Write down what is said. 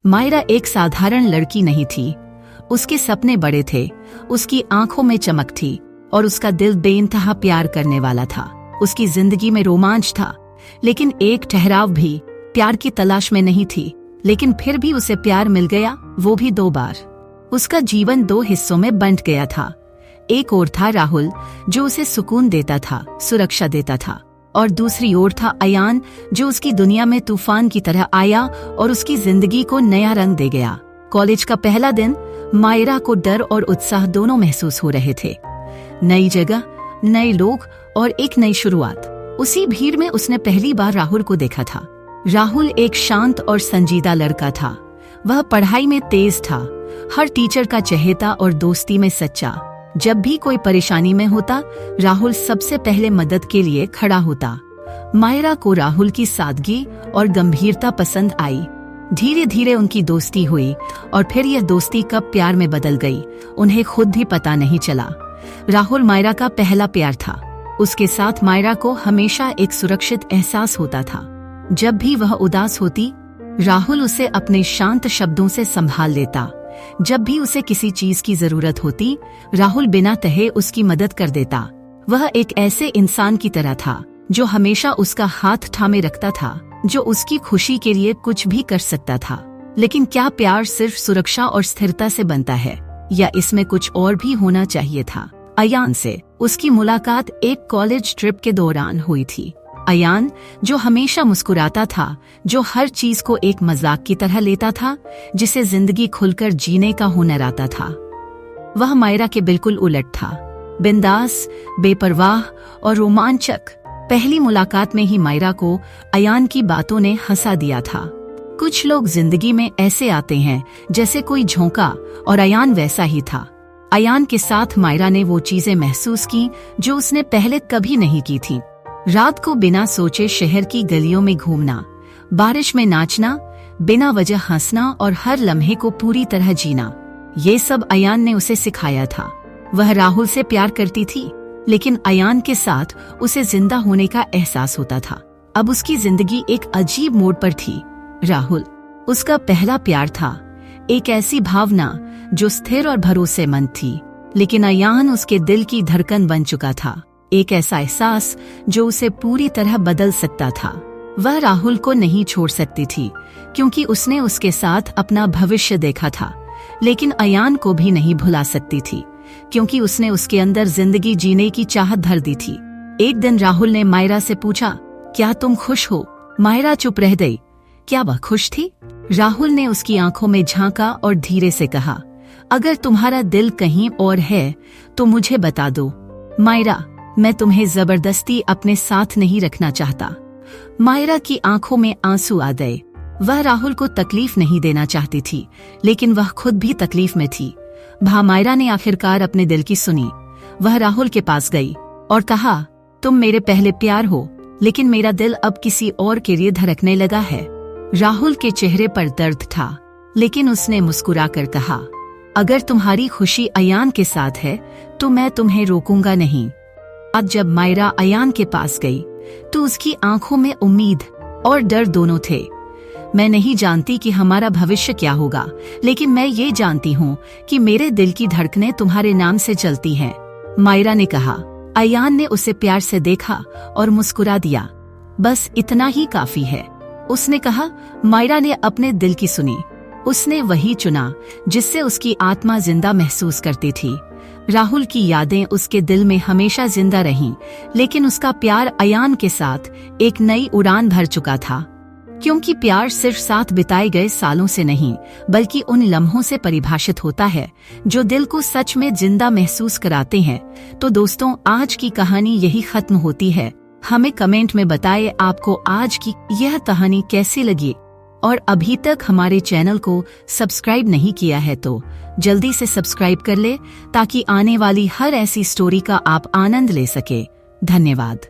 मायरा एक साधारण लड़की नहीं थी। उसके सपने बड़े थे, उसकी आंखों में चमक थी और उसका दिल बेइंतहा प्यार करने वाला था। उसकी जिंदगी में रोमांच था, लेकिन एक ठहराव भी। प्यार की तलाश में नहीं थी, लेकिन फिर भी उसे प्यार मिल गया, वो भी 2 बार। उसका जीवन 2 हिस्सों में बंट गया था। एक ओर था राहुल, जो उसे सुकून देता था, सुरक्षा देता था, और दूसरी ओर था अयान, जो उसकी दुनिया में तूफान की तरह आया और उसकी जिंदगी को नया रंग दे गया। कॉलेज का पहला दिन, मायरा को डर और उत्साह दोनों महसूस हो रहे थे। नई जगह, नए लोग और एक नई शुरुआत। उसी भीड़ में उसने पहली बार राहुल को देखा था। राहुल एक शांत और संजीदा लड़का था। वह पढ़ाई में तेज था, हर टीचर का चहेता और दोस्ती में सच्चा। जब भी कोई परेशानी में होता, राहुल सबसे पहले मदद के लिए खड़ा होता। मायरा को राहुल की सादगी और गंभीरता पसंद आई। धीरे धीरे उनकी दोस्ती हुई और फिर यह दोस्ती कब प्यार में बदल गई, उन्हें खुद भी पता नहीं चला। राहुल मायरा का पहला प्यार था। उसके साथ मायरा को हमेशा एक सुरक्षित एहसास होता था। जब भी वह उदास होती, राहुल उसे अपने शांत शब्दों से संभाल लेता। जब भी उसे किसी चीज की जरूरत होती, राहुल बिना कहे उसकी मदद कर देता। वह एक ऐसे इंसान की तरह था जो हमेशा उसका हाथ थामे रखता था, जो उसकी खुशी के लिए कुछ भी कर सकता था। लेकिन क्या प्यार सिर्फ सुरक्षा और स्थिरता से बनता है, या इसमें कुछ और भी होना चाहिए था? अयान से उसकी मुलाकात एक कॉलेज ट्रिप के दौरान हुई थी। अयान, जो हमेशा मुस्कुराता था, जो हर चीज को एक मजाक की तरह लेता था, जिसे जिंदगी खुलकर जीने का हुनर आता था, वह मायरा के बिल्कुल उलट था। बिंदास, बेपरवाह और रोमांचक। पहली मुलाकात में ही मायरा को अयान की बातों ने हंसा दिया था। कुछ लोग जिंदगी में ऐसे आते हैं जैसे कोई झोंका, और अयान वैसा ही था। अयान के साथ मायरा ने वो चीजें महसूस की जो उसने पहले कभी नहीं की थी। रात को बिना सोचे शहर की गलियों में घूमना, बारिश में नाचना, बिना वजह हंसना और हर लम्हे को पूरी तरह जीना, ये सब अयान ने उसे सिखाया था। वह राहुल से प्यार करती थी, लेकिन अयान के साथ उसे जिंदा होने का एहसास होता था। अब उसकी जिंदगी एक अजीब मोड़ पर थी। राहुल उसका पहला प्यार था, एक ऐसी भावना जो स्थिर और भरोसेमंद थी। लेकिन अयान उसके दिल की धड़कन बन चुका था, एक ऐसा एहसास जो उसे पूरी तरह बदल सकता था। वह राहुल को नहीं छोड़ सकती थी, क्योंकि उसने उसके साथ अपना भविष्य देखा था। लेकिन अयान को भी नहीं भुला सकती थी, क्योंकि उसने उसके अंदर जिंदगी जीने की चाहत धर दी थी। एक दिन राहुल ने मायरा से पूछा, क्या तुम खुश हो? मायरा चुप रह गई। क्या वह खुश थी? राहुल ने उसकी आंखों में झांका और धीरे से कहा, अगर तुम्हारा दिल कहीं और है तो मुझे बता दो। मायरा, मैं तुम्हें जबरदस्ती अपने साथ नहीं रखना चाहता। मायरा की आंखों में आंसू आ गए। वह राहुल को तकलीफ नहीं देना चाहती थी, लेकिन वह खुद भी तकलीफ में थी। मायरा ने आखिरकार अपने दिल की सुनी। वह राहुल के पास गई और कहा, तुम मेरे पहले प्यार हो, लेकिन मेरा दिल अब किसी और के लिए धड़कने लगा है। राहुल के चेहरे पर दर्द था, लेकिन उसने मुस्कुराकर कहा, अगर तुम्हारी खुशी अयान के साथ है तो मैं तुम्हें रोकूंगा नहीं। आज जब मायरा अयान के पास गई तो उसकी आंखों में उम्मीद और डर दोनों थे। मैं नहीं जानती कि हमारा भविष्य क्या होगा, लेकिन मैं ये जानती हूँ कि मेरे दिल की धड़कनें तुम्हारे नाम से चलती हैं, मायरा ने कहा। अयान ने उसे प्यार से देखा और मुस्कुरा दिया। बस इतना ही काफी है, उसने कहा। मायरा ने अपने दिल की सुनी। उसने वही चुना जिससे उसकी आत्मा जिंदा महसूस करती थी। राहुल की यादें उसके दिल में हमेशा जिंदा रहीं, लेकिन उसका प्यार अयान के साथ एक नई उड़ान भर चुका था। क्योंकि प्यार सिर्फ साथ बिताए गए सालों से नहीं, बल्कि उन लम्हों से परिभाषित होता है जो दिल को सच में जिंदा महसूस कराते हैं। तो दोस्तों, आज की कहानी यही खत्म होती है। हमें कमेंट में बताएं आपको आज की यह कहानी कैसी लगी, और अभी तक हमारे चैनल को सब्सक्राइब नहीं किया है तो जल्दी से सब्सक्राइब कर ले, ताकि आने वाली हर ऐसी स्टोरी का आप आनंद ले सके। धन्यवाद।